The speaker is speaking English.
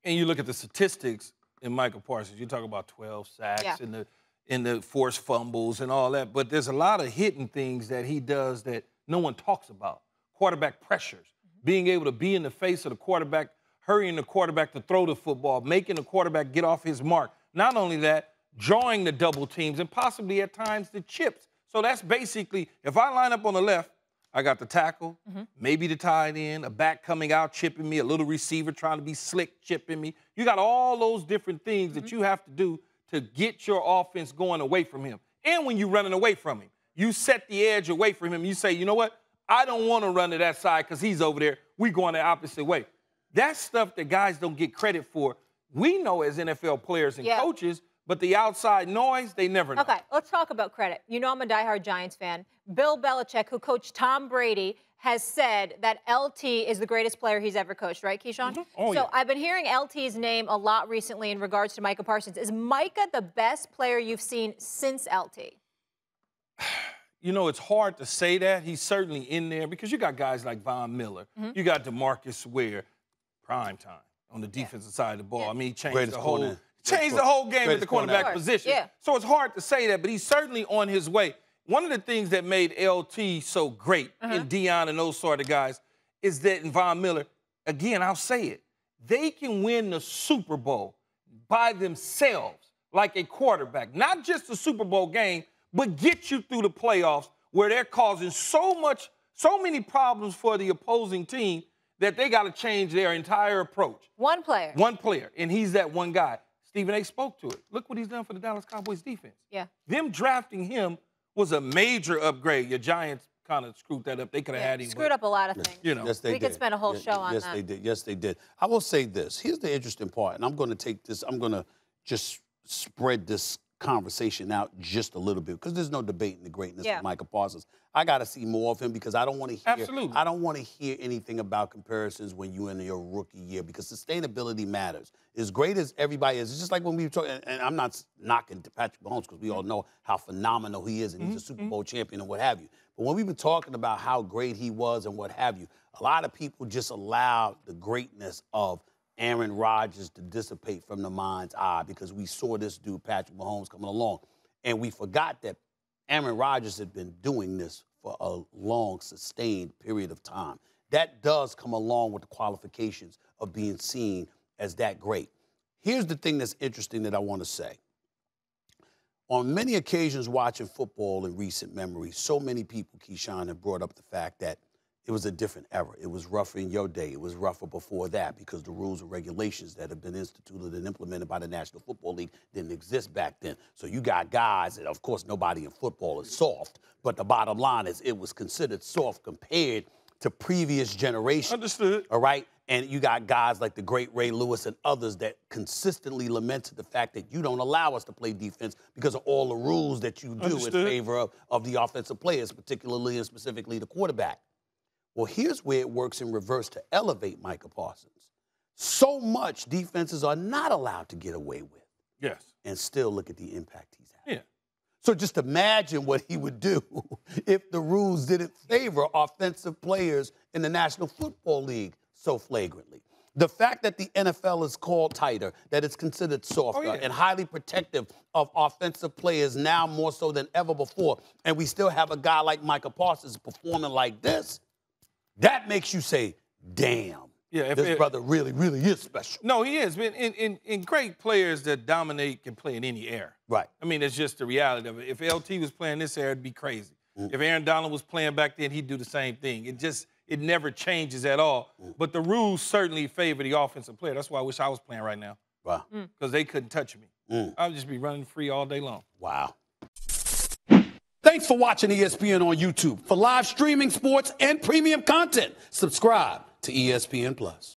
And you look at the statistics in Micah Parsons. You talk about 12 sacks and the forced fumbles and all that. But there's a lot of hidden things that he does that no one talks about. Quarterback pressures, being able to be in the face of the quarterback, hurrying the quarterback to throw the football, making the quarterback get off his mark. Not only that, drawing the double teams and possibly at times the chips. So that's basically, if I line up on the left, I got the tackle, maybe the tight end, a back coming out chipping me, a little receiver trying to be slick chipping me. You got all those different things that you have to do to get your offense going away from him. And when you're running away from him, you set the edge away from him. You say, you know what? I don't want to run to that side because he's over there. We're going the opposite way. That's stuff that guys don't get credit for. We know as NFL players and coaches, but the outside noise, they never know. Okay, let's talk about credit. You know I'm a diehard Giants fan. Bill Belichick, who coached Tom Brady, has said that LT is the greatest player he's ever coached, right, Keyshawn? So I've been hearing LT's name a lot recently in regards to Micah Parsons. Is Micah the best player you've seen since LT? You know, it's hard to say that. He's certainly in there because you got guys like Von Miller. You got DeMarcus Ware, prime time on the defensive side of the ball. I mean, he changed the whole game at the cornerback position. So it's hard to say that, but he's certainly on his way. One of the things that made LT so great and Deion and those sort of guys is that in Von Miller, again, I'll say it, they can win the Super Bowl by themselves like a quarterback. Not just the Super Bowl game, but get you through the playoffs where they're causing so many problems for the opposing team that they got to change their entire approach. One player. One player, and he's that one guy. Stephen A. spoke to it. Look what he's done for the Dallas Cowboys defense. Them drafting him was a major upgrade. Your Giants kind of screwed that up. They could have had him. Screwed up a lot of things. You know. Yes, they did. We could spend a whole show on that. Yes, they did. Yes, they did. I will say this. Here's the interesting part, and I'm going to take this. I'm going to just spread this conversation out just a little bit because there's no debating the greatness of Micah Parsons. I got to see more of him because I don't want to hear I don't want to hear anything about comparisons when you're in your rookie year because sustainability matters. As great as everybody is, it's just like when we were talking, and I'm not knocking Patrick Mahomes because we all know how phenomenal he is and he's a Super Bowl champion and what have you. But when we've been talking about how great he was and what have you, a lot of people just allowed the greatness of Aaron Rodgers to dissipate from the mind's eye because we saw this dude, Patrick Mahomes, coming along. And we forgot that Aaron Rodgers had been doing this for a long, sustained period of time. That does come along with the qualifications of being seen as that great. Here's the thing that's interesting that I want to say. On many occasions watching football in recent memory, so many people, Keyshawn, have brought up the fact that it was a different era. It was rougher in your day. It was rougher before that because the rules and regulations that have been instituted and implemented by the National Football League didn't exist back then. So you got guys, and of course nobody in football is soft, but the bottom line is it was considered soft compared to previous generations. Understood. All right? And you got guys like the great Ray Lewis and others that consistently lamented the fact that you don't allow us to play defense because of all the rules that you do in favor of the offensive players, particularly and specifically the quarterback. Well, here's where it works in reverse to elevate Micah Parsons. So much defenses are not allowed to get away with. Yes. And still look at the impact he's had. Yeah. So just imagine what he would do if the rules didn't favor offensive players in the National Football League so flagrantly. The fact that the NFL is called tighter, that it's considered softer and highly protective of offensive players now more so than ever before, and we still have a guy like Micah Parsons performing like this, that makes you say, damn, this brother really, really is special. No, he is. And great players that dominate can play in any era. Right. I mean, it's just the reality of it. If LT was playing this era, it'd be crazy. If Aaron Donald was playing back then, he'd do the same thing. It never changes at all. But the rules certainly favor the offensive player. That's why I wish I was playing right now. Wow. Because they couldn't touch me. I would just be running free all day long. Wow. Thanks for watching ESPN on YouTube. For live streaming sports and premium content, subscribe to ESPN+.